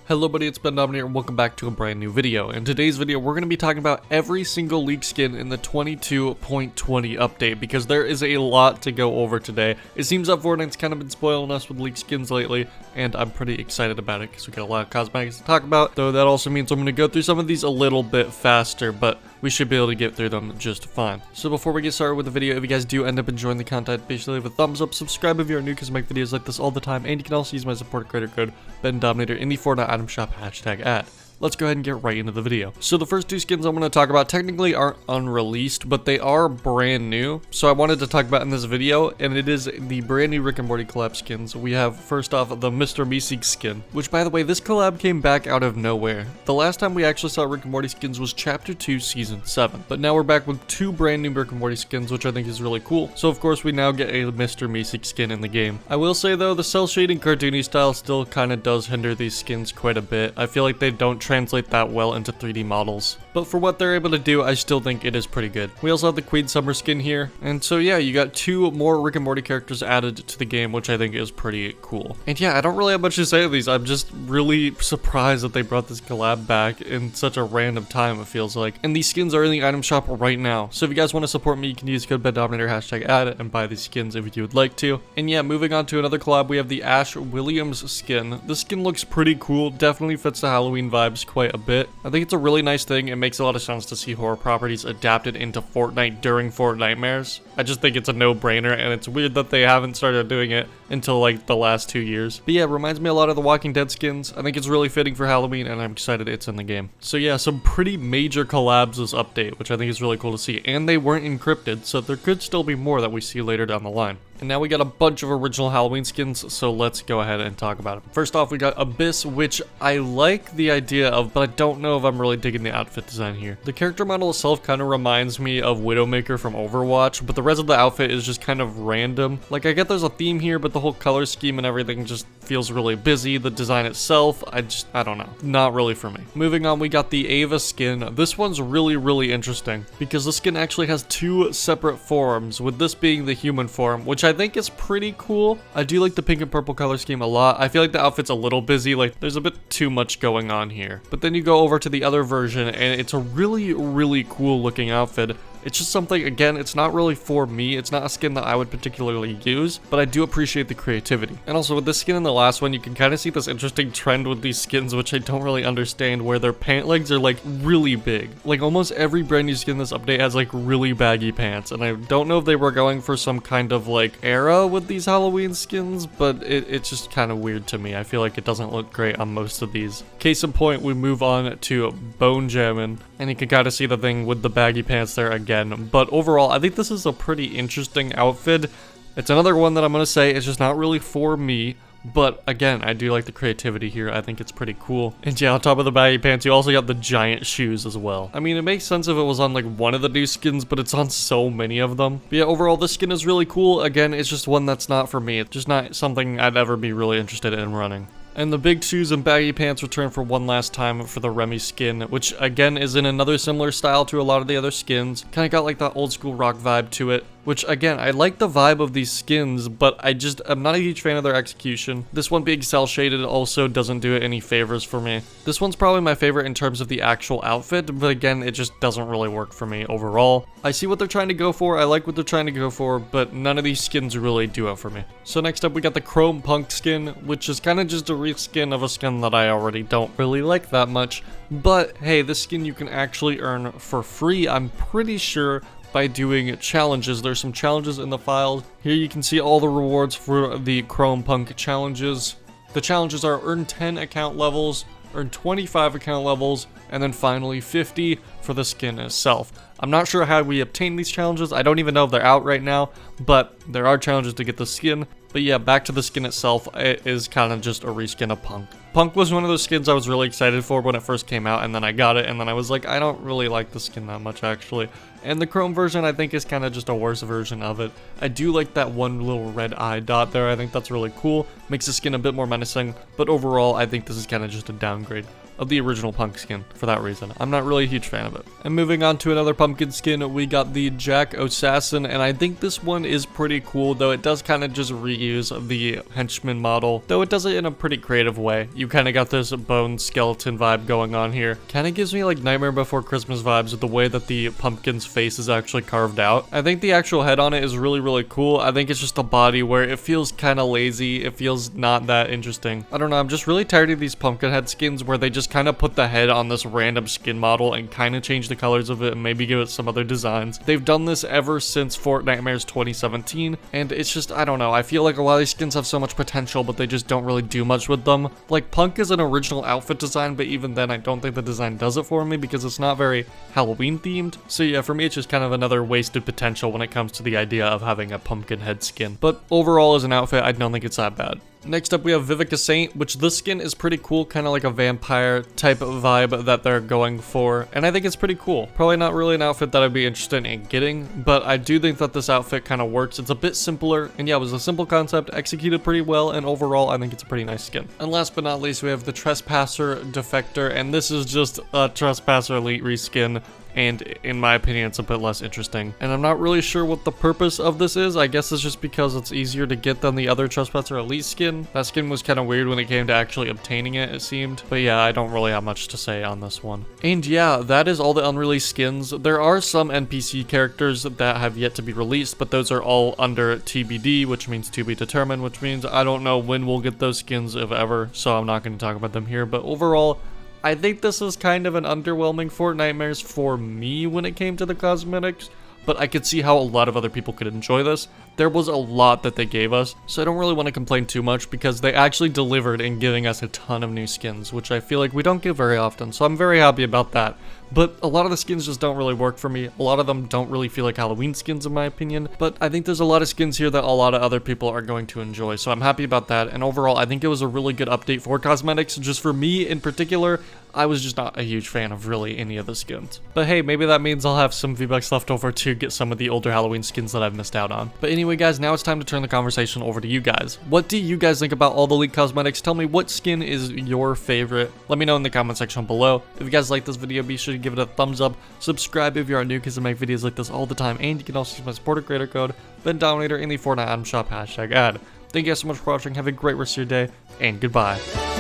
Hello buddy, it's Bendominator and welcome back to a brand new video. In today's video, we're going to be talking about every single leak skin in the 22.20 update because there is a lot to go over today. It seems that Fortnite's kind of been spoiling us with leak skins lately, and I'm pretty excited about it because we got a lot of cosmetics to talk about, though that also means I'm going to go through some of these a little bit faster, but we should be able to get through them just fine. So before we get started with the video, if you guys do end up enjoying the content, be sure to leave a thumbs up, subscribe if you're new because I make videos like this all the time, and you can also use my support creator code Bendominator in the Fortnite item shop #ad. Let's go ahead and get right into the video. So the first two skins I'm going to talk about technically aren't unreleased, but they are brand new. So I wanted to talk about in this video, and it is the brand new Rick and Morty collab skins. We have first off the Mr. Meeseeks skin, which by the way, this collab came back out of nowhere. The last time we actually saw Rick and Morty skins was Chapter 2 Season 7, but now we're back with two brand new Rick and Morty skins, which I think is really cool. So of course we now get a Mr. Meeseeks skin in the game. I will say though, the cell shading cartoony style still kind of does hinder these skins quite a bit. I feel like they don't translate that well into 3D models, but for what they're able to do, I still think it is pretty good. We also have the Queen Summer skin here, and so yeah, you got two more Rick and Morty characters added to the game, which I think is pretty cool. And yeah, I don't really have much to say of these. I'm just really surprised that they brought this collab back in such a random time, it feels like. And these skins are in the item shop right now, so if you guys want to support me, you can use code Bendominator #ad and buy these skins if you would like to. And yeah, moving on to another collab, we have the Ash Williams skin. This skin looks pretty cool, definitely fits the Halloween vibes quite a bit. I think it's a really nice thing. It makes a lot of sense to see horror properties adapted into Fortnite during FORTNITEMARES. I just think it's a no-brainer, and it's weird that they haven't started doing it until like the last 2 years. But yeah, it reminds me a lot of the Walking Dead skins. I think it's really fitting for Halloween, and I'm excited it's in the game. So yeah, some pretty major collabs this update, which I think is really cool to see. And they weren't encrypted, so there could still be more that we see later down the line. And now we got a bunch of original Halloween skins, so let's go ahead and talk about them. First off, we got Abyss, which I like the idea of, but I don't know if I'm really digging the outfit design here. The character model itself kind of reminds me of Widowmaker from Overwatch, but the rest of the outfit is just kind of random. Like, I get there's a theme here, but the whole color scheme and everything just feels really busy. The design itself, I don't know. Not really for me. Moving on, we got the Ava skin. This one's really interesting because the skin actually has two separate forms, with this being the human form, which I think is pretty cool. I do like the pink and purple color scheme a lot. I feel like the outfit's a little busy, like there's a bit too much going on here. But then you go over to the other version and it's a really cool looking outfit. It's just something, again, it's not really for me. It's not a skin that I would particularly use, but I do appreciate the creativity. And also with this skin in the last one, you can kind of see this interesting trend with these skins, which I don't really understand, where their pant legs are like really big. Like almost every brand new skin in this update has like really baggy pants, and I don't know if they were going for some kind of like era with these Halloween skins, but it's just kind of weird to me. I feel like it doesn't look great on most of these. Case in point, we move on to Bone Jammin', and you can kind of see the thing with the baggy pants there again. But overall, I think this is a pretty interesting outfit. It's another one that I'm going to say is just not really for me. But again, I do like the creativity here. I think it's pretty cool. And yeah, on top of the baggy pants, you also got the giant shoes as well. I mean, it makes sense if it was on like one of the new skins, but it's on so many of them. But yeah, overall, this skin is really cool. Again, it's just one that's not for me. It's just not something I'd ever be really interested in running. And the big shoes and baggy pants return for one last time for the Remy skin, which again is in another similar style to a lot of the other skins. Kind of got like that old school rock vibe to it, which again, I like the vibe of these skins, but I'm not a huge fan of their execution. This one being cell shaded also doesn't do it any favors for me. This one's probably my favorite in terms of the actual outfit, but again, it just doesn't really work for me overall. I see what they're trying to go for, I like what they're trying to go for, but none of these skins really do it for me. So next up, we got the Chrome Punk skin, which is kind of just a reskin of a skin that I already don't really like that much. But hey, this skin you can actually earn for free, I'm pretty sure, by doing challenges. There's some challenges in the files. Here you can see all the rewards for the Chrome Punk challenges. The challenges are earn 10 account levels, earn 25 account levels, and then finally 50 for the skin itself. I'm not sure how we obtain these challenges. I don't even know if they're out right now, but there are challenges to get the skin. But yeah, back to the skin itself, it is kind of just a reskin of Punk. Punk was one of those skins I was really excited for when it first came out, and then I got it, and then I was like, I don't really like the skin that much, actually. And the Chrome version, I think, is kind of just a worse version of it. I do like that one little red eye dot there. I think that's really cool. Makes the skin a bit more menacing, but overall, I think this is kind of just a downgrade of the original Punk skin for that reason. I'm not really a huge fan of it. And moving on to another pumpkin skin, we got the Jack Assassin, and I think this one is pretty cool, though it does kind of just reuse the henchman model, though it does it in a pretty creative way. You you kind of got this bone skeleton vibe going on here. Kind of gives me like Nightmare Before Christmas vibes with the way that the pumpkin's face is actually carved out. I think the actual head on it is really, really cool. I think it's just the body where it feels kind of lazy. It feels not that interesting. I don't know, I'm just really tired of these pumpkin head skins where they just kind of put the head on this random skin model and kind of change the colors of it and maybe give it some other designs. They've done this ever since FORTNITEMARES 2017, and it's just, I don't know, I feel like a lot of these skins have so much potential, but they just don't really do much with them. Like, Punk is an original outfit design, but even then I don't think the design does it for me because it's not very Halloween themed. So yeah, for me it's just kind of another wasted potential when it comes to the idea of having a pumpkin head skin. But overall as an outfit, I don't think it's that bad. Next up, we have Vivica Saint, which this skin is pretty cool, kind of like a vampire type of vibe that they're going for, and I think it's pretty cool. Probably not really an outfit that I'd be interested in getting, but I do think that this outfit kind of works. It's a bit simpler, and yeah, it was a simple concept, executed pretty well, and overall, I think it's a pretty nice skin. And last but not least, we have the Trespasser Defector, and this is just a Trespasser Elite reskin. And in my opinion, it's a bit less interesting. And I'm not really sure what the purpose of this is. I guess it's just because it's easier to get than the other Trespasser Elite skin. That skin was kind of weird when it came to actually obtaining it, it seemed. But yeah, I don't really have much to say on this one. And yeah, that is all the unreleased skins. There are some NPC characters that have yet to be released, but those are all under TBD, which means to be determined, which means I don't know when we'll get those skins, if ever. So I'm not going to talk about them here. But overall, I think this is kind of an underwhelming FORTNITEMARES for me when it came to the cosmetics, but I could see how a lot of other people could enjoy this. There was a lot that they gave us, so I don't really want to complain too much because they actually delivered in giving us a ton of new skins, which I feel like we don't get very often, so I'm very happy about that. But a lot of the skins just don't really work for me. A lot of them don't really feel like Halloween skins in my opinion, but I think there's a lot of skins here that a lot of other people are going to enjoy, so I'm happy about that. And overall, I think it was a really good update for cosmetics. Just for me in particular, I was just not a huge fan of really any of the skins. But hey, maybe that means I'll have some V-Bucks left over to get some of the older Halloween skins that I've missed out on. But anyway guys, now it's time to turn the conversation over to you guys. What do you guys think about all the leaked cosmetics? Tell me what skin is your favorite. Let me know in the comment section below. If you guys like this video, be sure to give it a thumbs up. Subscribe if you are new because I make videos like this all the time. And you can also use my supporter creator code, Bendominator in the Fortnite item shop #ad. Thank you guys so much for watching. Have a great rest of your day, and goodbye.